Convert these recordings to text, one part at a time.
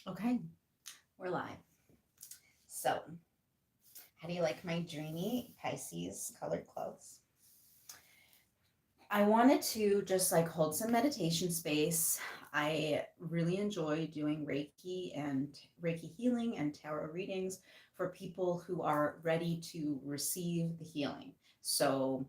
Okay, we're live. So, how do you like my dreamy Pisces colored clothes? I wanted to just like hold some meditation space. I really enjoy doing Reiki healing and tarot readings for people who are ready to receive the healing. So,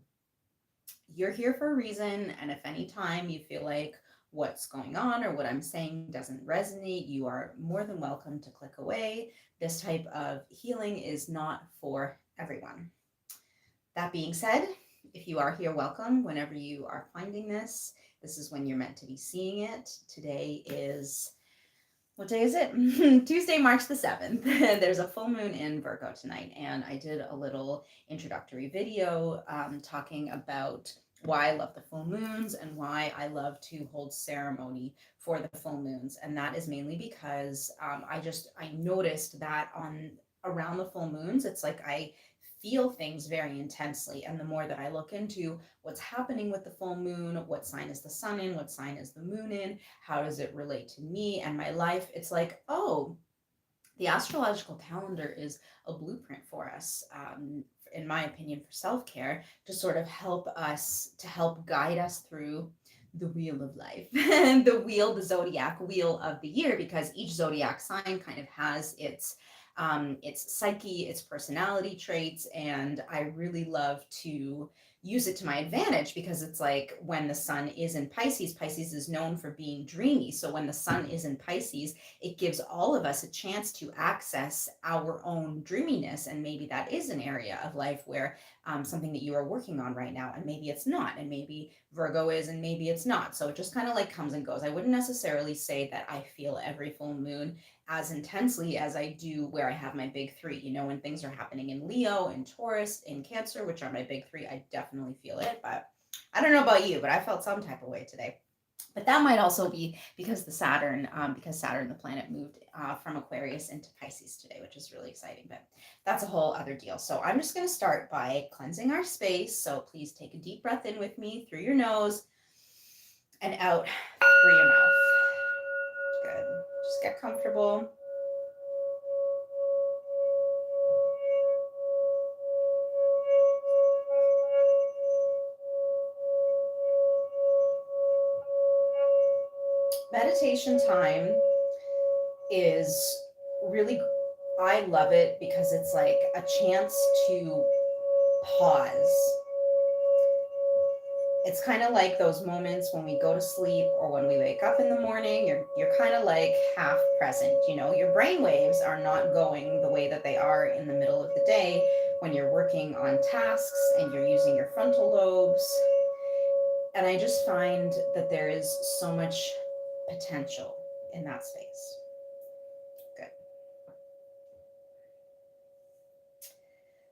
you're here for a reason, and if any time you feel like what's going on or what I'm saying doesn't resonate, you are more than welcome to click away. This type of healing is not for everyone. That being said, if you are here, welcome. Whenever you are finding this, this is when you're meant to be seeing it. Today is, what day is it? Tuesday, March the 7th. There's a full moon in Virgo tonight, and I did a little introductory video talking about why I love the full moons and why I love to hold ceremony for the full moons. And that is mainly because I noticed that on around the full moons, it's like I feel things very intensely. And the more that I look into what's happening with the full moon, what sign is the sun in, what sign is the moon in, how does it relate to me and my life, it's like, oh, the astrological calendar is a blueprint for us, in my opinion, for self-care, to sort of help us, to help guide us through the wheel of life. The zodiac wheel of the year, because each zodiac sign kind of has its psyche, its personality traits, and I really love to use it to my advantage, because it's like when the sun is in Pisces, Pisces is known for being dreamy. So when the sun is in Pisces, it gives all of us a chance to access our own dreaminess. And maybe that is an area of life where something that you are working on right now, and maybe it's not, and maybe Virgo is, and maybe it's not. So it just kind of like comes and goes. I wouldn't necessarily say that I feel every full moon as intensely as I do where I have my big three. You know, when things are happening in Leo, in Taurus, in Cancer, which are my big three, I definitely feel it. But I don't know about you, but I felt some type of way today. But that might also be because because Saturn, the planet, moved from Aquarius into Pisces today, which is really exciting. But that's a whole other deal. So I'm just going to start by cleansing our space. So please take a deep breath in with me through your nose and out through your mouth. Good. Just get comfortable. Meditation time is really, I love it because it's like a chance to pause. It's kind of like those moments when we go to sleep or when we wake up in the morning, you're kind of like half present, you know, your brain waves are not going the way that they are in the middle of the day when you're working on tasks and you're using your frontal lobes. And I just find that there is so much potential in that space. Good.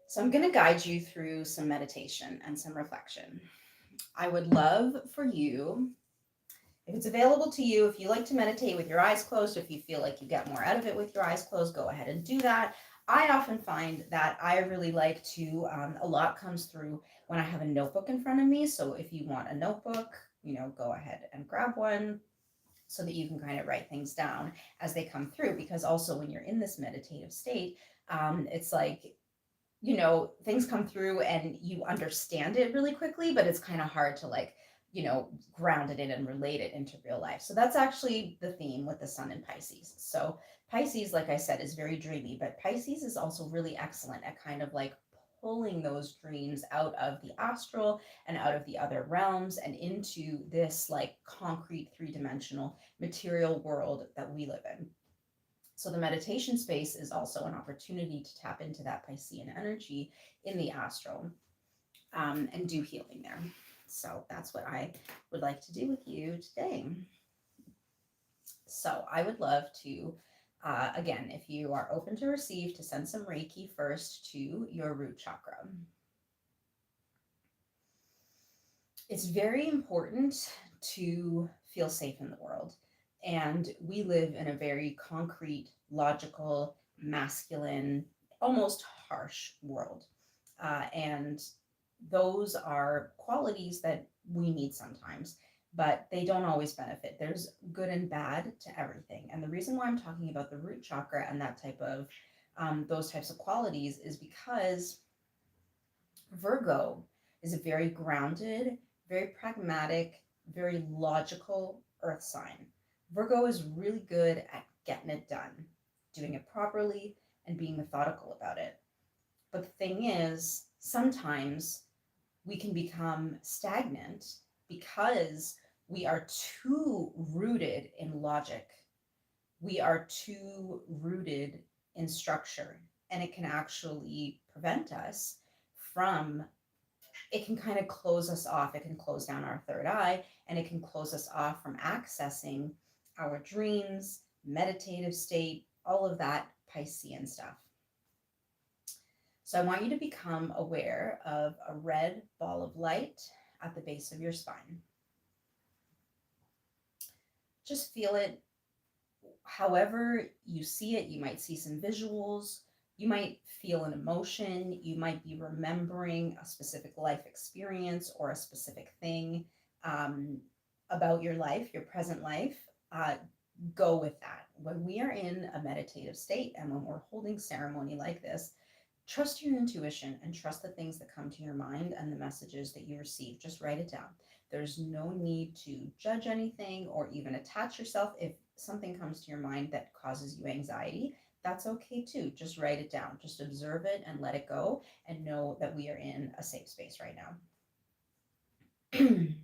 So I'm going to guide you through some meditation and some reflection. I would love for you, if it's available to you, if you like to meditate with your eyes closed, if you feel like you get more out of it with your eyes closed, go ahead and do that. I often find that I really like to, a lot comes through when I have a notebook in front of me. So if you want a notebook, you know, go ahead and grab one so that you can kind of write things down as they come through. Because also when you're in this meditative state, it's like, you know, things come through and you understand it really quickly, but it's kind of hard to like, you know, ground it in and relate it into real life. So that's actually the theme with the sun in Pisces. So Pisces, like I said, is very dreamy, but Pisces is also really excellent at kind of like pulling those dreams out of the astral and out of the other realms and into this like concrete three-dimensional material world that we live in. So the meditation space is also an opportunity to tap into that Piscean energy in the astral, and do healing there. So that's what I would like to do with you today. So I would love to, again, if you are open to receive, to send some Reiki first to your root chakra. It's very important to feel safe in the world. And we live in a very concrete, logical, masculine, almost harsh world. And those are qualities that we need sometimes. but they don't always benefit. There's good and bad to everything. And the reason why I'm talking about the root chakra and that type of those types of qualities is because Virgo is a very grounded, very pragmatic, very logical earth sign. Virgo is really good at getting it done, doing it properly, and being methodical about it. But the thing is, sometimes we can become stagnant because we are too rooted in logic. We are too rooted in structure, and it can actually prevent us from, it can kind of close us off. It can close down our third eye, and it can close us off from accessing our dreams, meditative state, all of that Piscean stuff. So I want you to become aware of a red ball of light at the base of your spine. Just feel it however you see it. You might see some visuals. You might feel an emotion. You might be remembering a specific life experience or a specific thing about your life, your present life. Go with that. When we are in a meditative state and when we're holding ceremony like this, trust your intuition and trust the things that come to your mind and the messages that you receive. Just write it down. There's no need to judge anything or even attach yourself. If something comes to your mind that causes you anxiety, that's okay too. Just write it down. Just observe it and let it go, and know that we are in a safe space right now. Good.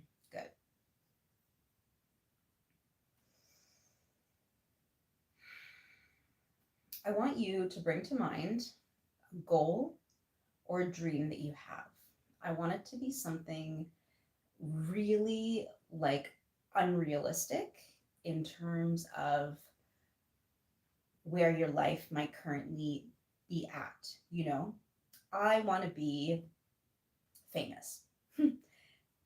I want you to bring to mind a goal or a dream that you have. I want it to be something really like unrealistic in terms of where your life might currently be at. You know, I want to be famous.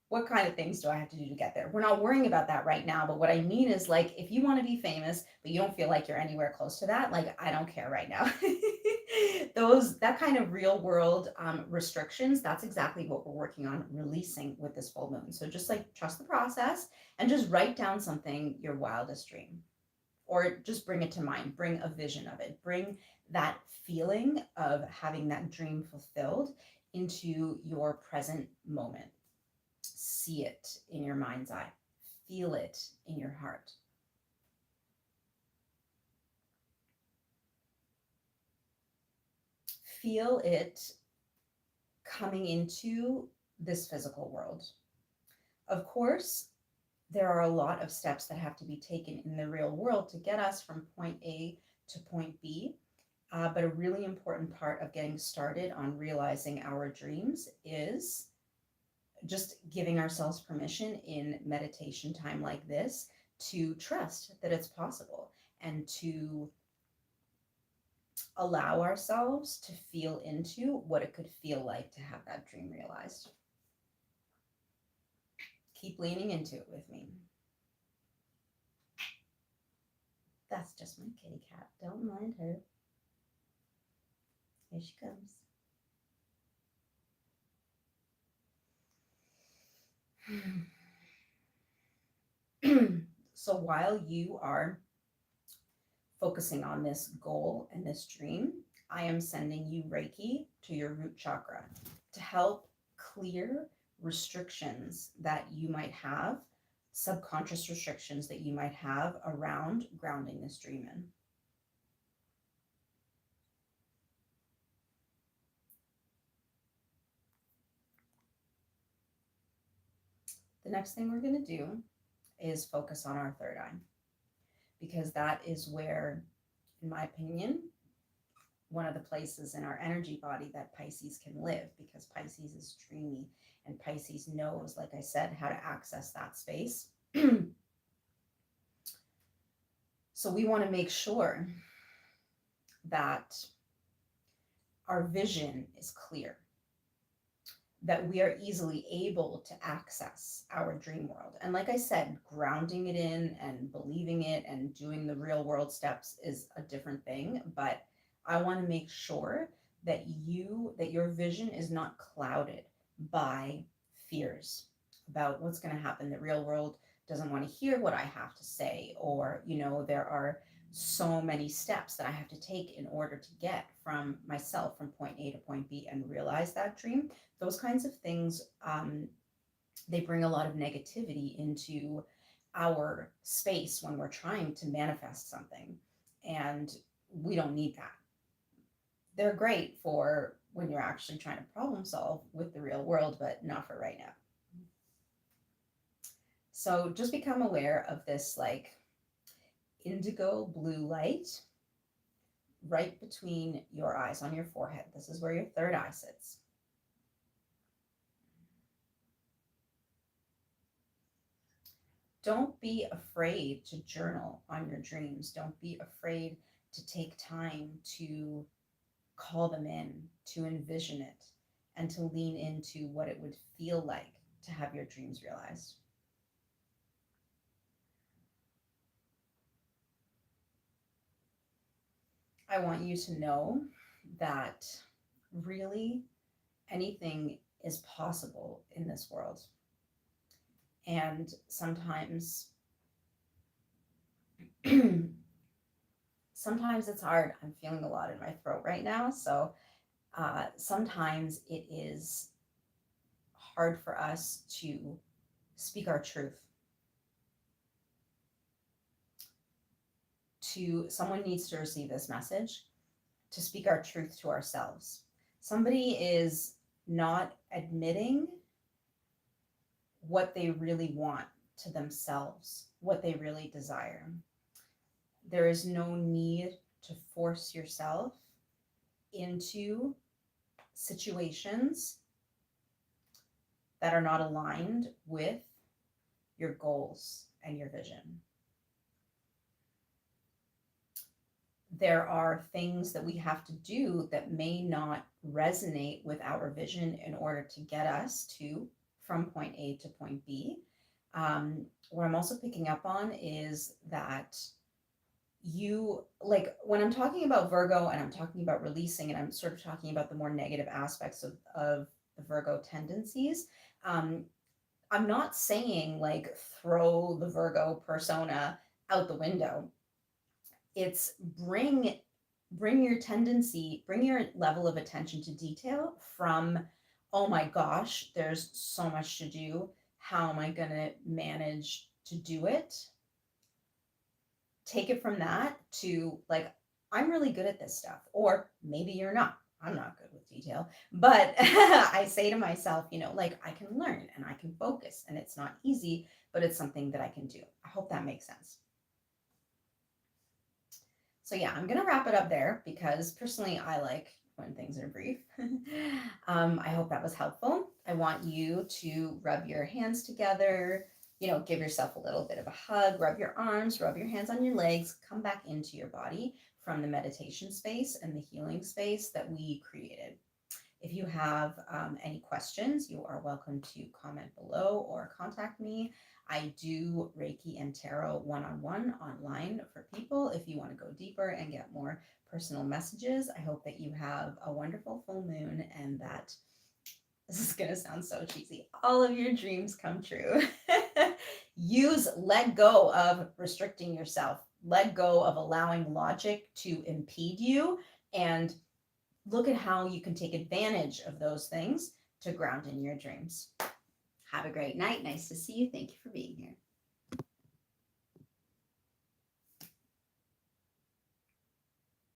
What kind of things do I have to do to get there? We're not worrying about that right now. But what I mean is, like, if you want to be famous, but you don't feel like you're anywhere close to that, like, I don't care right now. That kind of real world restrictions, that's exactly what we're working on releasing with this full moon. So just like trust the process and just write down something, your wildest dream, or just bring it to mind, bring a vision of it, bring that feeling of having that dream fulfilled into your present moment. See it in your mind's eye, feel it in your heart. Feel it coming into this physical world. Of course, there are a lot of steps that have to be taken in the real world to get us from point A to point B. But a really important part of getting started on realizing our dreams is just giving ourselves permission in meditation time like this to trust that it's possible and to allow ourselves to feel into what it could feel like to have that dream realized. Keep leaning into it with me. That's just my kitty cat. Don't mind her. Here she comes. So while you are focusing on this goal and this dream, I am sending you Reiki to your root chakra to help clear restrictions that you might have, subconscious restrictions that you might have around grounding this dream in. The next thing we're going to do is focus on our third eye, because that is where, in my opinion, one of the places in our energy body that Pisces can live, because Pisces is dreamy and Pisces knows, like I said, how to access that space. So we want to make sure that our vision is clear, that we are easily able to access our dream world. And like I said, grounding it in and believing it and doing the real world steps is a different thing, but I want to make sure that your vision is not clouded by fears about what's going to happen. The real world doesn't want to hear what I have to say, or, there are so many steps that I have to take in order to get from myself from point A to point B and realize that dream. Those kinds of things, they bring a lot of negativity into our space when we're trying to manifest something. And we don't need that. They're great for when you're actually trying to problem solve with the real world, but not for right now. So just become aware of this like indigo blue light right between your eyes on your forehead. This is where your third eye sits. Don't be afraid to journal on your dreams. Don't be afraid to take time to call them in, to envision it, and to lean into what it would feel like to have your dreams realized. I want you to know that really anything is possible in this world. And sometimes sometimes it's hard. I'm feeling a lot in my throat right now. So sometimes it is hard for us to speak our truth. Someone needs to receive this message, to speak our truth to ourselves. Somebody is not admitting what they really want to themselves, what they really desire. There is no need to force yourself into situations that are not aligned with your goals and your vision. There are things that we have to do that may not resonate with our vision in order to get us from point A to point B. What I'm also picking up on is that when I'm talking about Virgo and I'm talking about releasing, and I'm sort of talking about the more negative aspects of the Virgo tendencies, I'm not saying like throw the Virgo persona out the window. It's bring your tendency, bring your level of attention to detail from, oh my gosh, there's so much to do. How am I going to manage to do it? Take it from that to like, I'm really good at this stuff. Or maybe you're not. I'm not good with detail. But I say to myself, like I can learn and I can focus, and it's not easy, but it's something that I can do. I hope that makes sense. So yeah, I'm going to wrap it up there because personally I like when things are brief. I hope that was helpful. I want you to rub your hands together, give yourself a little bit of a hug, rub your arms, rub your hands on your legs, come back into your body from the meditation space and the healing space that we created. If you have any questions, you are welcome to comment below or contact me. I do Reiki and Tarot one-on-one online for people if you want to go deeper and get more personal messages. I hope that you have a wonderful full moon and that, this is going to sound so cheesy, all of your dreams come true. Let go of restricting yourself. Let go of allowing logic to impede you, and look at how you can take advantage of those things to ground in your dreams. Have a great night. Nice to see you. Thank you for being here.